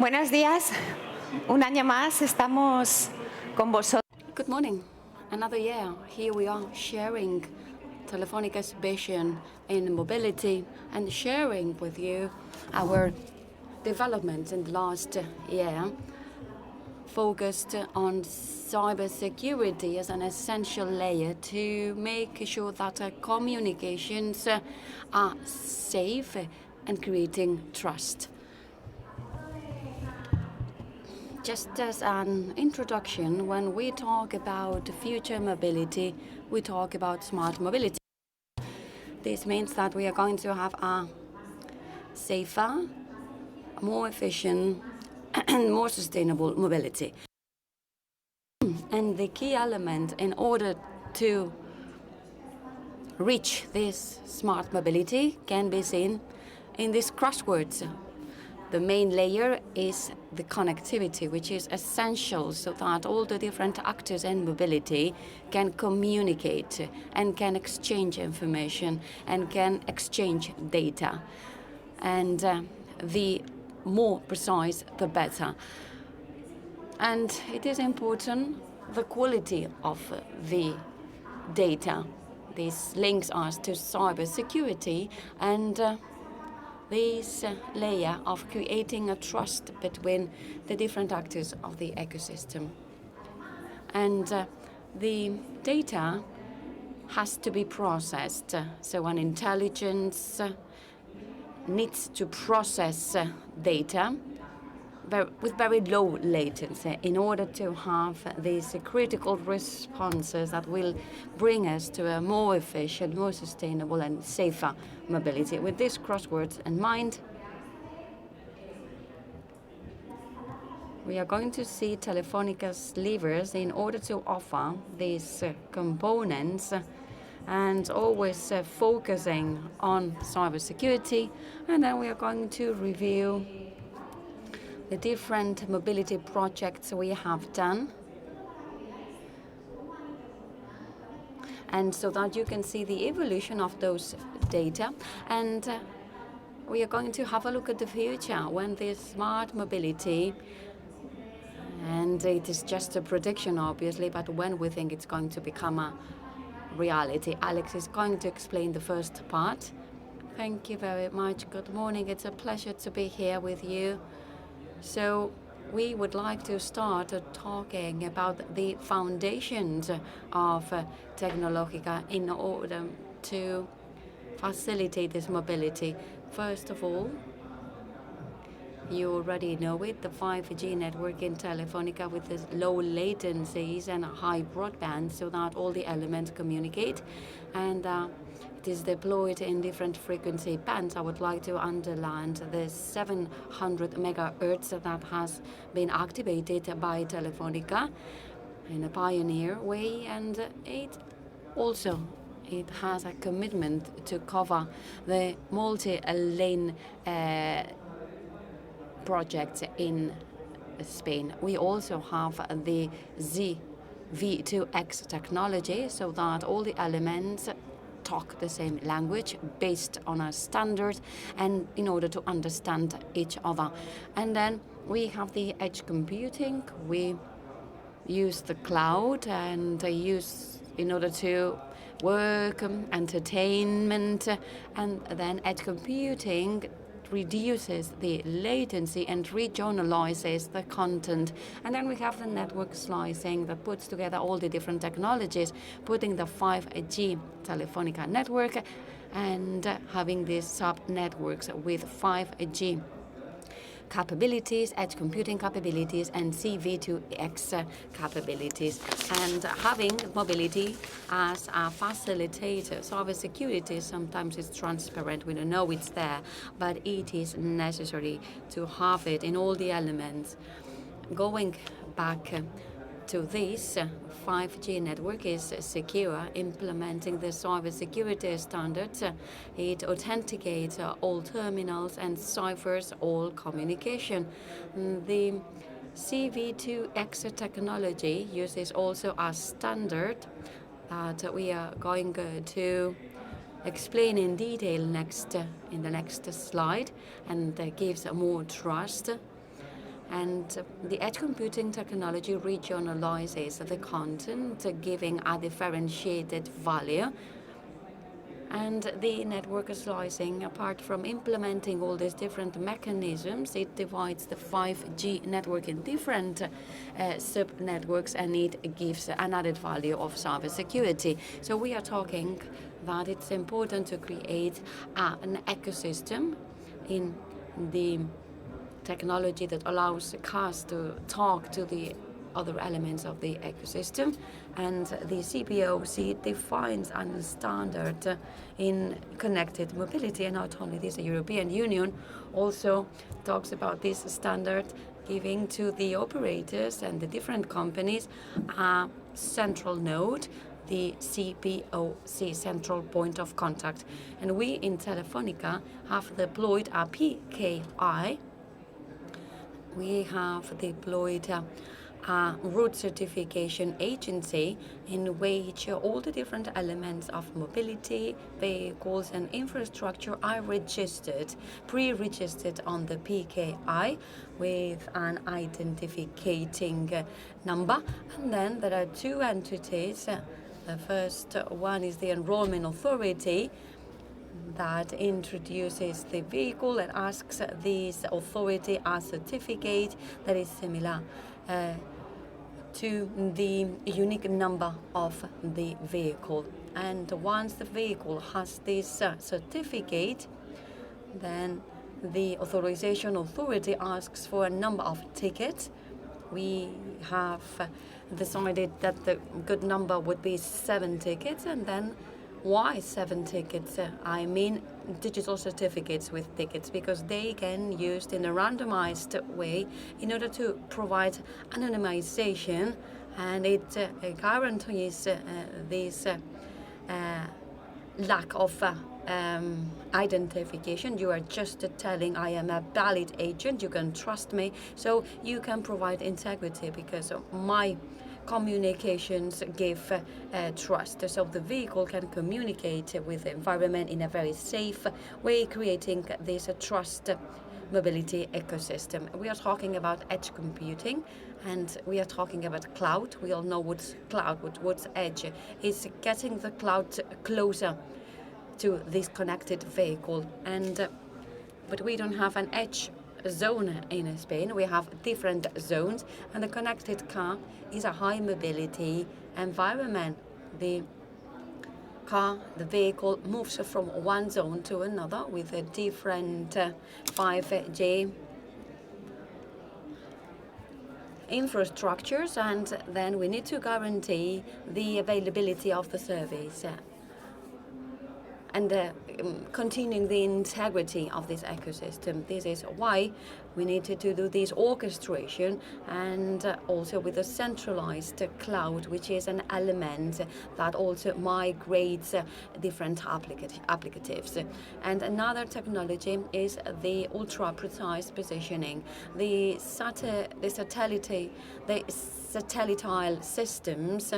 Buenos días. Un año más estamos con vosotros. Good morning. Another year, here we are sharing Telefónica's vision in mobility and sharing with you our developments in the last year, focused on cybersecurity as an essential layer to make sure that communications are safe and creating trust. Just as an introduction, when we talk about future mobility, we talk about smart mobility. This means that we are going to have a safer, more efficient, and more sustainable mobility. And the key element in order to reach this smart mobility can be seen in these crosswords. The main layer is the connectivity, which is essential so that all the different actors in mobility can communicate and can exchange information and can exchange data. And the more precise, the better. And it is important the quality of the data. This links us to cybersecurity and this layer of creating a trust between the different actors of the ecosystem. And the data has to be processed. So an intelligence needs to process data with very low latency in order to have these critical responses that will bring us to a more efficient, more sustainable and safer mobility. With these crosswords in mind, we are going to see Telefónica's levers in order to offer these components and always focusing on cybersecurity. And then we are going to review the different mobility projects we have done, and so that you can see the evolution of those data. And we are going to have a look at the future when this smart mobility, and it is just a prediction obviously, but when we think it's going to become a reality. Alex is going to explain the first part. Thank you very much. Good morning. It's a pleasure to be here with you. So we would like to start talking about the foundations of Tecnológica in order to facilitate this mobility. First of all, you already know it, the 5G network in Telefónica with the low latencies and high broadband so that all the elements communicate. And it is deployed in different frequency bands. I would like to underline the 700 megahertz that has been activated by Telefónica in a pioneer way, and it has a commitment to cover the multi-lane projects in Spain. We also have the V2X technology so that all the elements talk the same language based on a standard and in order to understand each other. And then we have the edge computing. We use the cloud and use in order to work, entertainment, and then edge computing reduces the latency and regionalizes the content. And then we have the network slicing that puts together all the different technologies, putting the 5G Telefónica network and having these sub-networks with 5G capabilities, edge computing capabilities, and CV2X capabilities. And having mobility as a facilitator. Cybersecurity sometimes is transparent. We don't know it's there, but it is necessary to have it in all the elements. Going back to this, 5G network is secure, implementing the cybersecurity standards. It authenticates all terminals and ciphers all communication. The CV2X technology uses also a standard that we are going to explain in detail in the next slide, and gives more trust. And the edge computing technology regionalizes the content, giving a differentiated value. And the network slicing, apart from implementing all these different mechanisms, it divides the 5G network in different sub-networks, and it gives an added value of cybersecurity. So we are talking that it's important to create an ecosystem in the technology that allows cars to talk to the other elements of the ecosystem, and the CPOC defines a standard in connected mobility. And not only this, the European Union also talks about this standard, giving to the operators and the different companies a central node, the CPOC, central point of contact. And we in Telefónica have deployed a PKI. We have deployed a route certification agency in which all the different elements of mobility, vehicles and infrastructure are registered, pre-registered on the PKI with an identificating number. And then there are two entities. The first one is the Enrollment Authority, that introduces the vehicle and asks this authority a certificate that is similar to the unique number of the vehicle. And once the vehicle has this certificate, then the authorization authority asks for a number of tickets. We have decided that the good number would be 7 tickets, and then why 7 tickets? I mean digital certificates with tickets, because they can be used in a randomized way in order to provide anonymization, and it guarantees this lack of identification. You are just telling, I am a valid agent, you can trust me, so you can provide integrity, because my communications give trust, so the vehicle can communicate with the environment in a very safe way, creating this trust mobility ecosystem. We are talking about edge computing, and we are talking about cloud. We all know what's cloud, what's edge. It's getting the cloud closer to this connected vehicle, and but we don't have an edge zone in Spain. We have different zones, and the connected car is a high mobility environment. The vehicle moves from one zone to another with a different 5G infrastructures, and then we need to guarantee the availability of the service and continuing the integrity of this ecosystem. This is why we need to do this orchestration, and also with a centralized cloud, which is an element that also migrates different applicatives. And another technology is the ultra-precise positioning. The satellitile systems,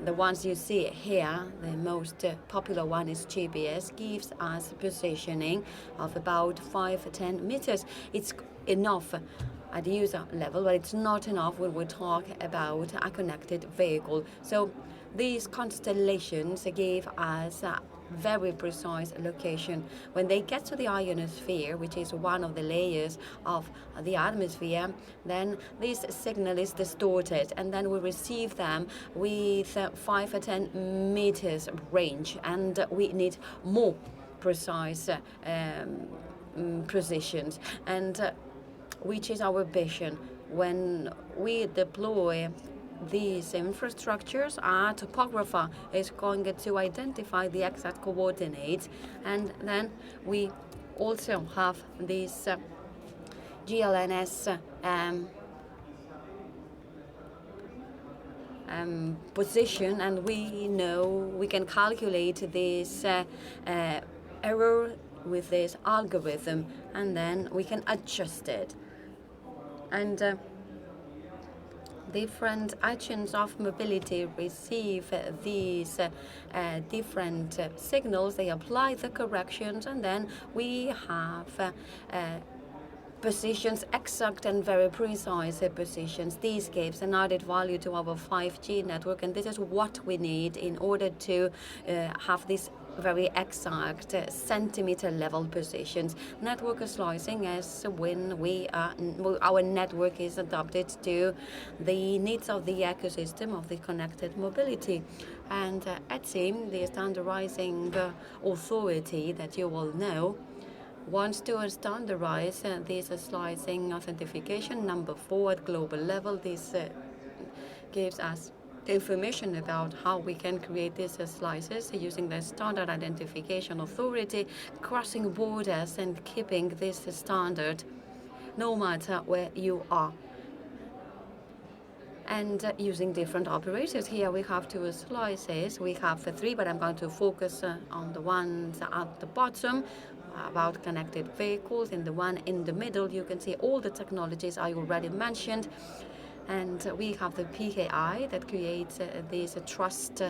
the ones you see here, the most popular one is GPS, gives us positioning of about 5-10 meters. It's enough at user level, but it's not enough when we talk about a connected vehicle. So these constellations give us a very precise location. When they get to the ionosphere, which is one of the layers of the atmosphere, then this signal is distorted, and then we receive them with 5 or 10 meters range, and we need more precise precisions, and which is our vision. When we deploy these infrastructures, our topographer is going to identify the exact coordinates, and then we also have this GLNS position, and we know we can calculate this error with this algorithm, and then we can adjust it. And different agents of mobility receive these different signals. They apply the corrections, and then we have positions, exact and very precise positions. These gives an added value to our 5G network, and this is what we need in order to have this very exact centimeter level positions. Network slicing is when our network is adapted to the needs of the ecosystem of the connected mobility. And ETSI, the standardizing authority that you all know, wants to standardize this slicing authentication number 4 at global level. This gives us information about how we can create these slices using the standard identification authority, crossing borders and keeping this standard no matter where you are. And using different operators. Here we have 2 slices. We have 3, but I'm going to focus on the ones at the bottom about connected vehicles. In the one in the middle, you can see all the technologies I already mentioned. And we have the PKI that creates this trust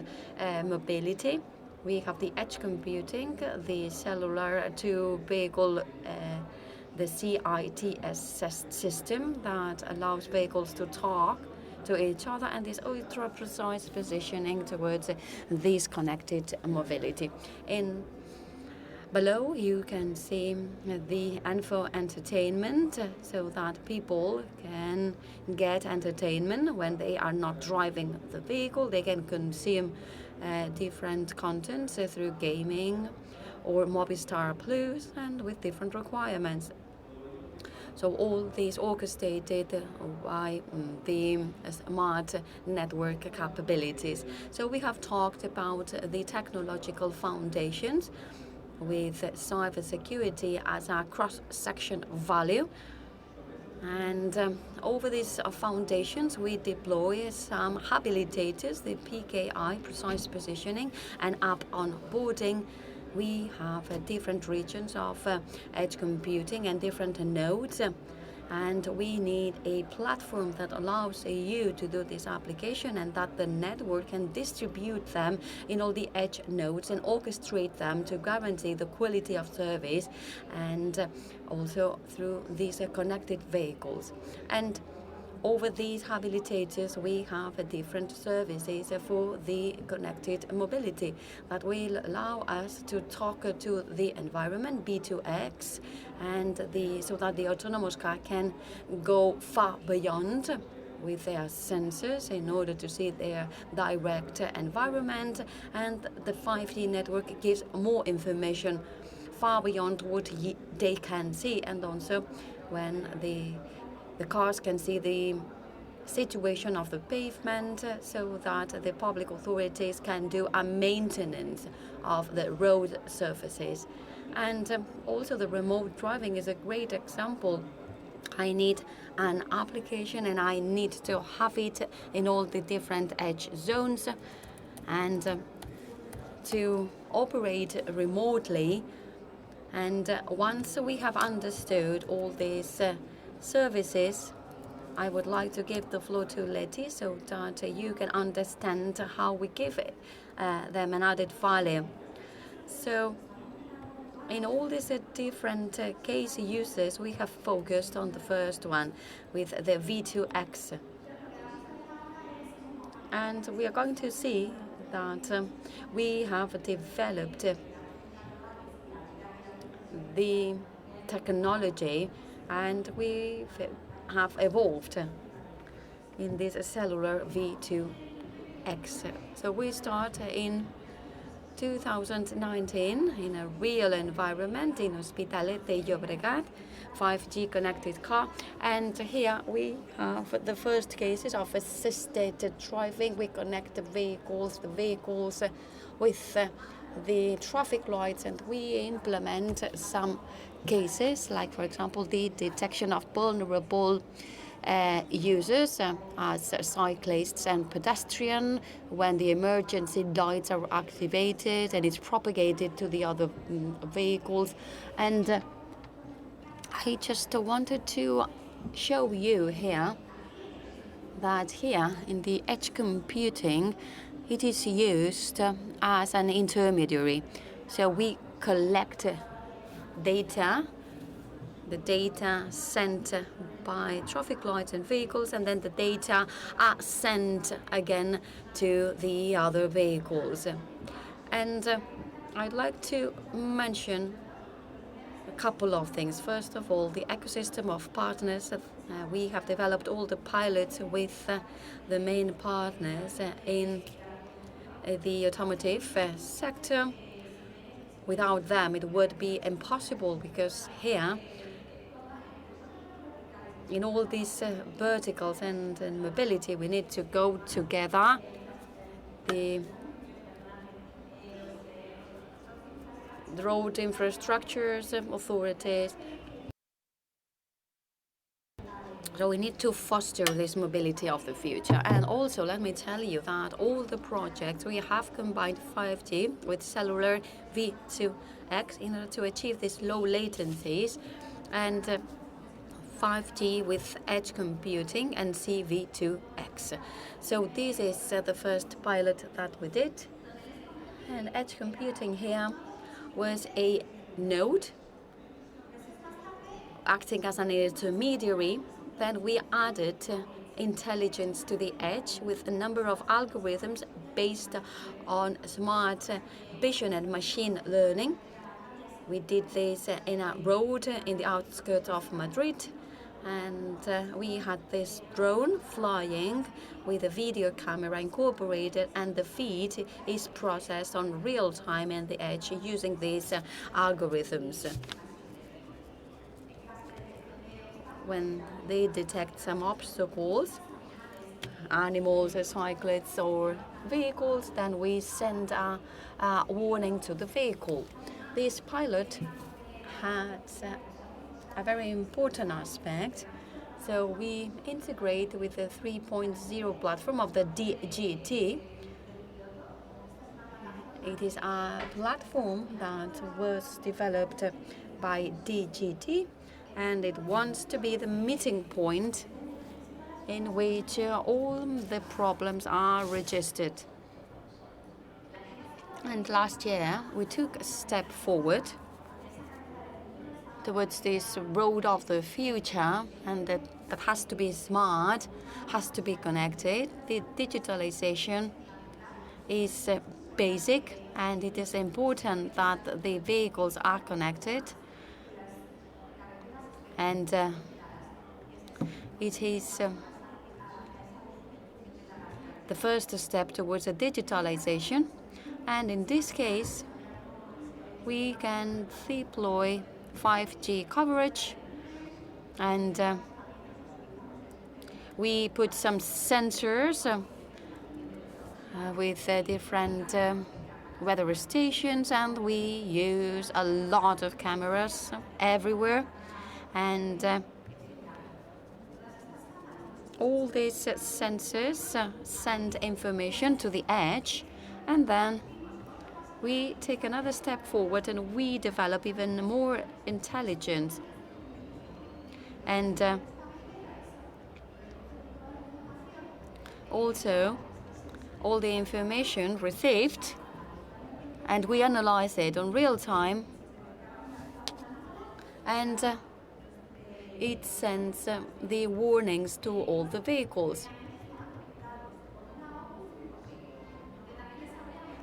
mobility. We have the edge computing, the cellular to vehicle, the CITS system that allows vehicles to talk to each other, and this ultra precise positioning towards this connected mobility. Below you can see the info entertainment, so that people can get entertainment when they are not driving the vehicle. They can consume different content through gaming or Movistar Plus, and with different requirements. So all these orchestrated by the smart network capabilities. So we have talked about the technological foundations with cybersecurity as a cross-section value. And over these foundations, we deploy some habilitators, the PKI, precise positioning, and app onboarding. We have different regions of edge computing and different nodes. And we need a platform that allows you to do this application, and that the network can distribute them in all the edge nodes and orchestrate them to guarantee the quality of service, and also through these connected vehicles. And over these habilitators, we have different services for the connected mobility that will allow us to talk to the environment, B2X, and so that the autonomous car can go far beyond with their sensors in order to see their direct environment. And the 5G network gives more information far beyond what they can see, and also when the cars can see the situation of the pavement, so that the public authorities can do a maintenance of the road surfaces. And also the remote driving is a great example. I need an application and I need to have it in all the different edge zones, and to operate remotely. And once we have understood all these services, I would like to give the floor to Leti, so that you can understand how we give them an added value. So in all these different case uses, we have focused on the first one with the V2X. And we are going to see that we have developed the technology, and we have evolved in this cellular V2X. So we start in 2019 in a real environment in Hospitalet de Llobregat, 5G connected car. And here we have the first cases of assisted driving. We connect the vehicles with the traffic lights, and we implement some cases, like for example the detection of vulnerable users as cyclists and pedestrians, when the emergency lights are activated and it's propagated to the other vehicles. And I just wanted to show you here that here in the edge computing, it is used as an intermediary. So we collect data the data sent by traffic lights and vehicles, and then the data are sent again to the other vehicles. And I'd like to mention a couple of things. First of all, the ecosystem of partners. We have developed all the pilots with the main partners in the automotive sector. Without them, it would be impossible, because here, in all these verticals and mobility, we need to go together. The road infrastructures authorities. So we need to foster this mobility of the future. And also, let me tell you that all the projects, we have combined 5G with cellular V2X in order to achieve these low latencies, and 5G with edge computing and CV2X. So this is the first pilot that we did. And edge computing here was a node acting as an intermediary. Then we added intelligence to the edge with a number of algorithms based on smart vision and machine learning. We did this in a road in the outskirts of Madrid, and we had this drone flying with a video camera incorporated, and the feed is processed on real time in the edge using these algorithms. When they detect some obstacles, animals, cyclists or vehicles, then we send a warning to the vehicle. This pilot had a very important aspect. So we integrate with the 3.0 platform of the DGT. It is a platform that was developed by DGT, and it wants to be the meeting point in which all the problems are registered. And last year, we took a step forward towards this road of the future, and that has to be smart, has to be connected. The digitalization is basic, and it is important that the vehicles are connected. And it is the first step towards a digitalization. And in this case, we can deploy 5G coverage, and we put some sensors with different weather stations, and we use a lot of cameras everywhere. And all these sensors send information to the edge, and then we take another step forward and we develop even more intelligence. And also, all the information received, and we analyze it on real time, and it sends the warnings to all the vehicles.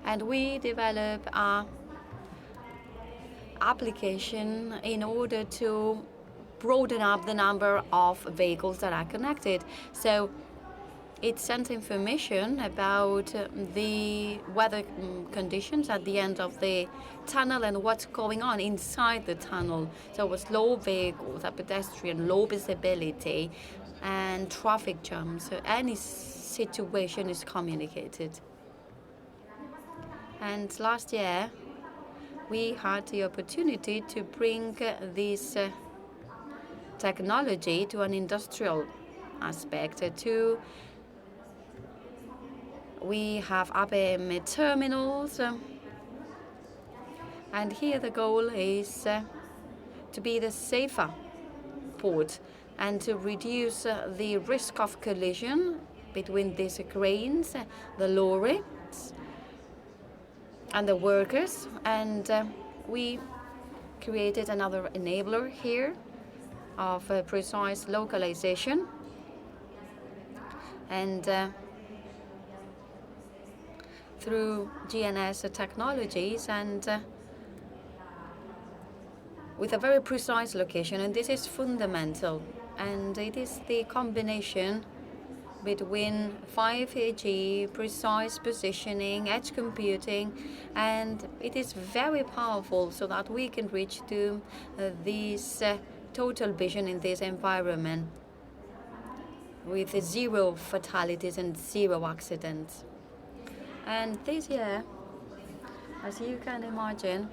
And we develop an application in order to broaden up the number of vehicles that are connected. So it sends information about the weather conditions at the end of the tunnel and what's going on inside the tunnel. So with low vehicles, a pedestrian, low visibility, and traffic jams. So any situation is communicated. And last year, we had the opportunity to bring this technology to an industrial aspect. We have APM terminals, and here the goal is to be the safer port and to reduce the risk of collision between these cranes, the lorries, and the workers. And we created another enabler here of precise localization, and through GNS technologies, and with a very precise location, and this is fundamental. And it is the combination between 5G, precise positioning, edge computing, and it is very powerful so that we can reach to this total vision in this environment with 0 fatalities and 0 accidents. And this year, as you can imagine,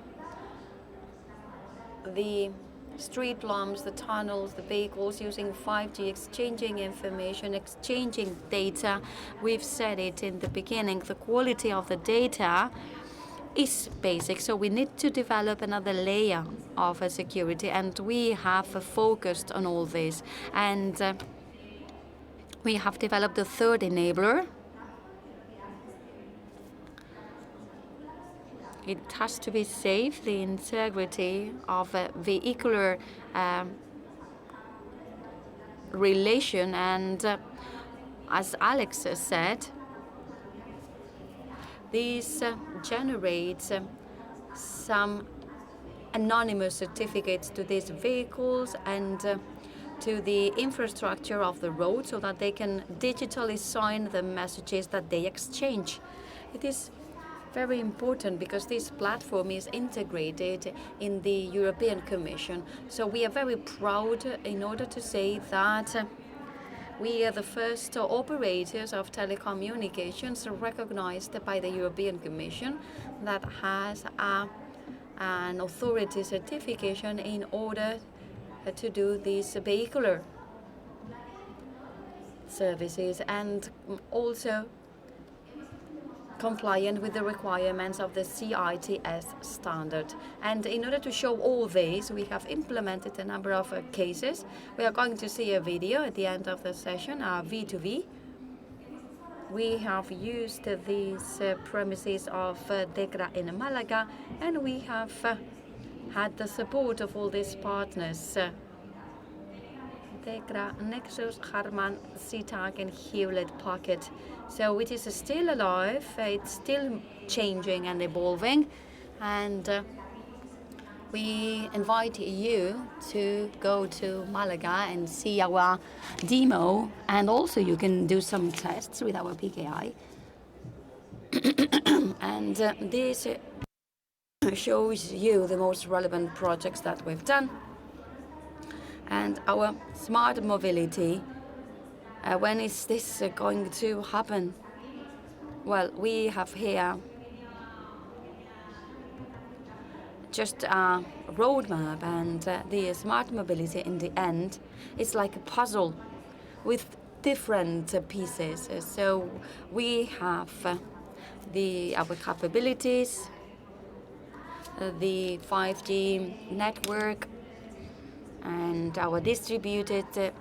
the street lamps, the tunnels, the vehicles using 5G, exchanging information, exchanging data. We've said it in the beginning, the quality of the data is basic, so we need to develop another layer of security, and we have focused on all this. And we have developed a third enabler. It has to be safe, the integrity of a vehicular relation. And as Alex said, this generates some anonymous certificates to these vehicles and to the infrastructure of the road, so that they can digitally sign the messages that they exchange. It is very important because this platform is integrated in the European Commission. So we are very proud in order to say that we are the first operators of telecommunications recognized by the European Commission that has an authority certification in order to do these vehicular services, and also compliant with the requirements of the CITS standard. And in order to show all this, we have implemented a number of cases. We are going to see a video at the end of the session, our V2V. We have used these premises of DECRA in Malaga, and we have had the support of all these partners. DECRA, Nexus, Harman, CTAG, and Hewlett Packard. So it is still alive, it's still changing and evolving, and we invite you to go to Malaga and see our demo, and also you can do some tests with our PKI. And this shows you the most relevant projects that we've done. And our smart mobility, when is this going to happen? Well, we have here just a roadmap, and the smart mobility in the end is like a puzzle with different pieces. So we have our capabilities, the 5G network, and our distributed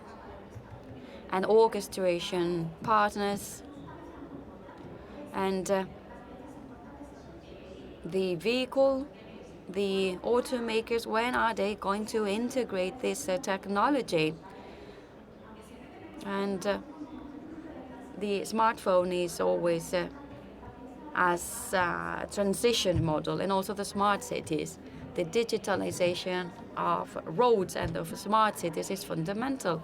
and orchestration partners, and the vehicle, the automakers, when are they going to integrate this technology? And the smartphone is always as a transition model, and also the smart cities. The digitalization of roads and of smart cities is fundamental,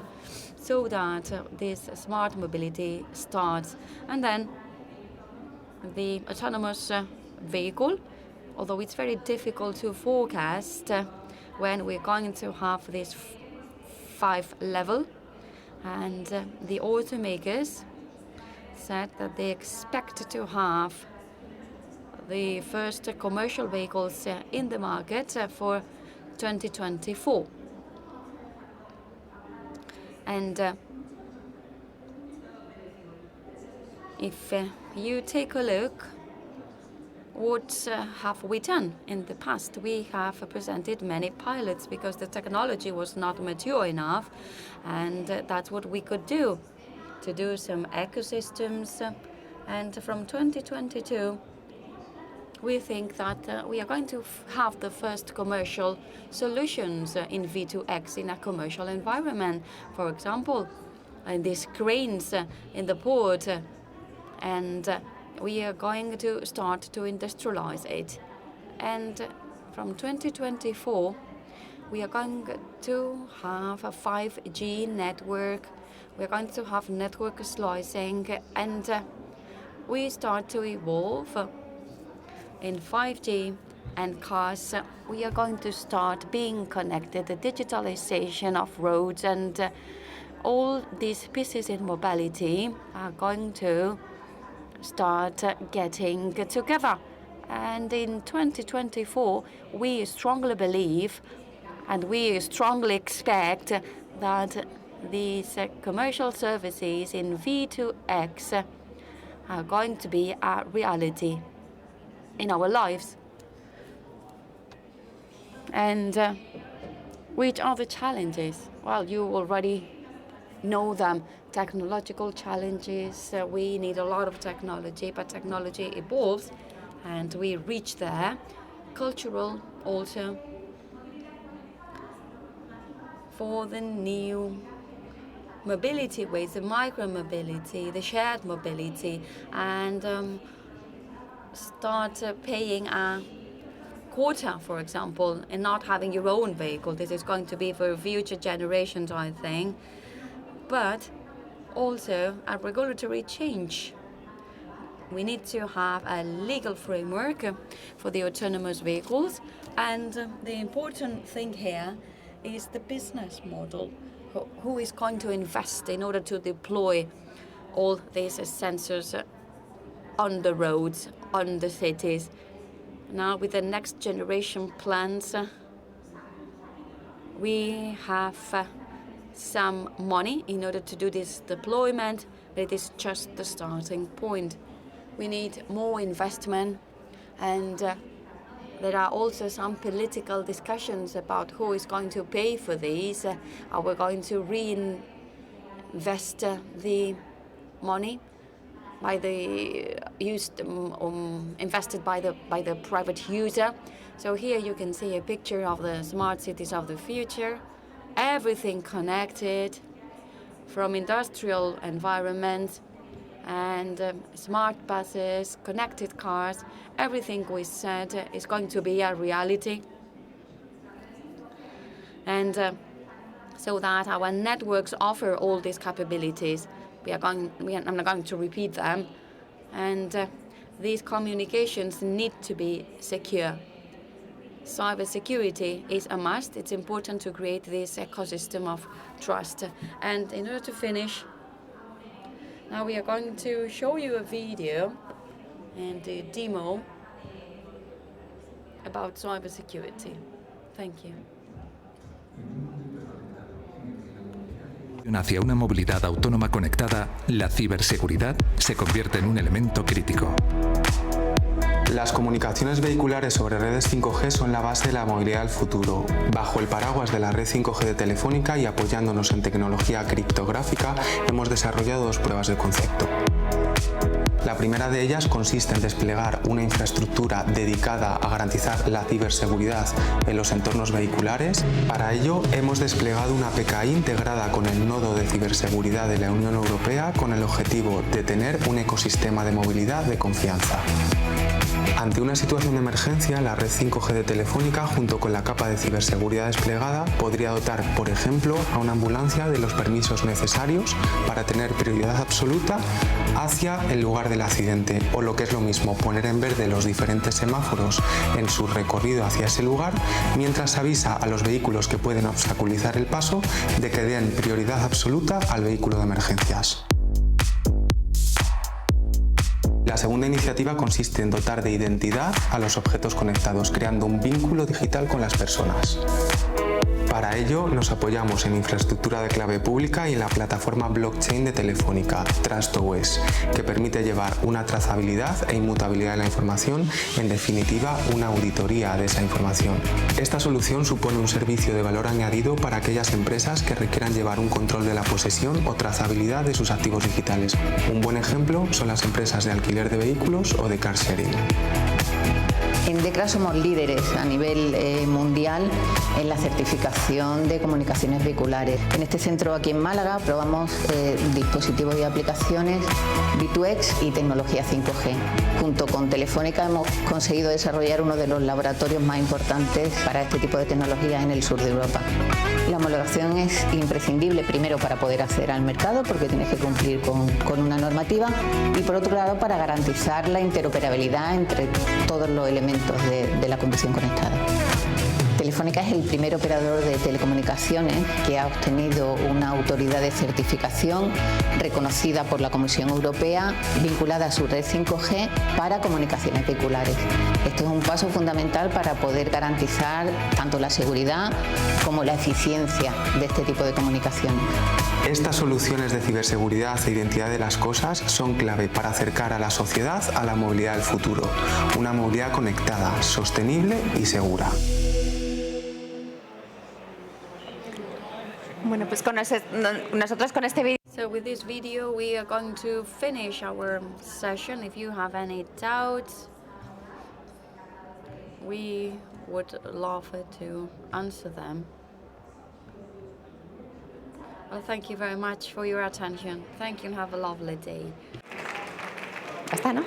so that this smart mobility starts. And then the autonomous vehicle, although it's very difficult to forecast when we're going to have this 5 level, and the automakers said that they expect to have the first commercial vehicles in the market for 2024. And if you take a look, what have we done in the past? We have presented many pilots because the technology was not mature enough, and that's what we could do, to do some ecosystems. And from 2022, we think that we are going to have the first commercial solutions in V2X in a commercial environment. For example, these cranes in the port, and we are going to start to industrialize it. And from 2024, we are going to have a 5G network. We are going to have network slicing, and we start to evolve in 5G and cars. We are going to start being connected, the digitalization of roads, and all these pieces in mobility are going to start getting together. And in 2024, we strongly believe and we strongly expect that these commercial services in V2X are going to be a reality in our lives. And which are the challenges? Well, you already know them. Technological challenges. We need a lot of technology, but technology evolves and we reach there. Cultural also, for the new mobility ways, the micro-mobility, the shared mobility, and start paying a quota, for example, and not having your own vehicle. This is going to be for future generations, I think. But also a regulatory change. We need to have a legal framework for the autonomous vehicles. And the important thing here is the business model. Who is going to invest in order to deploy all these sensors on the roads, on the cities? Now, with the next generation plans, we have some money in order to do this deployment, but it is just the starting point. We need more investment, and there are also some political discussions about who is going to pay for these. Are we going to reinvest the money by the used invested by the private user? So here you can see a picture of the smart cities of the future. Everything connected, from industrial environments and smart buses, connected cars. Everything we said is going to be a reality. And so that our networks offer all these capabilities. I'm not going to repeat them. And these communications need to be secure. Cybersecurity is a must. It's important to create this ecosystem of trust. And in order to finish, now we are going to show you a video and a demo about cybersecurity. Thank you. Hacia una movilidad autónoma conectada, la ciberseguridad se convierte en un elemento crítico. Las comunicaciones vehiculares sobre redes 5G son la base de la movilidad del futuro. Bajo el paraguas de la red 5G de Telefónica y apoyándonos en tecnología criptográfica, hemos desarrollado dos pruebas de concepto. La primera de ellas consiste en desplegar una infraestructura dedicada a garantizar la ciberseguridad en los entornos vehiculares. Para ello, hemos desplegado una PKI integrada con el nodo de ciberseguridad de la Unión Europea con el objetivo de tener un ecosistema de movilidad de confianza. Ante una situación de emergencia, la red 5G de Telefónica, junto con la capa de ciberseguridad desplegada, podría dotar, por ejemplo, a una ambulancia de los permisos necesarios para tener prioridad absoluta hacia el lugar del accidente, o lo que es lo mismo, poner en verde los diferentes semáforos en su recorrido hacia ese lugar, mientras avisa a los vehículos que pueden obstaculizar el paso de que den prioridad absoluta al vehículo de emergencias. La segunda iniciativa consiste en dotar de identidad a los objetos conectados, creando un vínculo digital con las personas. Para ello, nos apoyamos en infraestructura de clave pública y en la plataforma blockchain de Telefónica, TrustOS, que permite llevar una trazabilidad e inmutabilidad de la información, en definitiva, una auditoría de esa información. Esta solución supone un servicio de valor añadido para aquellas empresas que requieran llevar un control de la posesión o trazabilidad de sus activos digitales. Un buen ejemplo son las empresas de alquiler de vehículos o de car sharing. En DECRA somos líderes a nivel mundial en la certificación de comunicaciones vehiculares. En este centro aquí en Málaga probamos dispositivos y aplicaciones V2X y tecnología 5G. Junto con Telefónica hemos conseguido desarrollar uno de los laboratorios más importantes para este tipo de tecnología en el sur de Europa. La homologación es imprescindible, primero para poder acceder al mercado, porque tienes que cumplir con una normativa, y por otro lado para garantizar la interoperabilidad entre todos los elementos de la conducción conectada. Telefónica es el primer operador de telecomunicaciones que ha obtenido una autoridad de certificación reconocida por la Comisión Europea vinculada a su red 5G para comunicaciones vehiculares. Esto es un paso fundamental para poder garantizar tanto la seguridad como la eficiencia de este tipo de comunicaciones. Estas soluciones de ciberseguridad e identidad de las cosas son clave para acercar a la sociedad a la movilidad del futuro, una movilidad conectada, sostenible y segura. Bueno, pues nosotros con este vídeo. So with this video, we are going to finish our session. If you have any doubts, we would love to answer them. Well, thank you very much for your attention. Thank you and have a lovely day. Ya está, ¿no?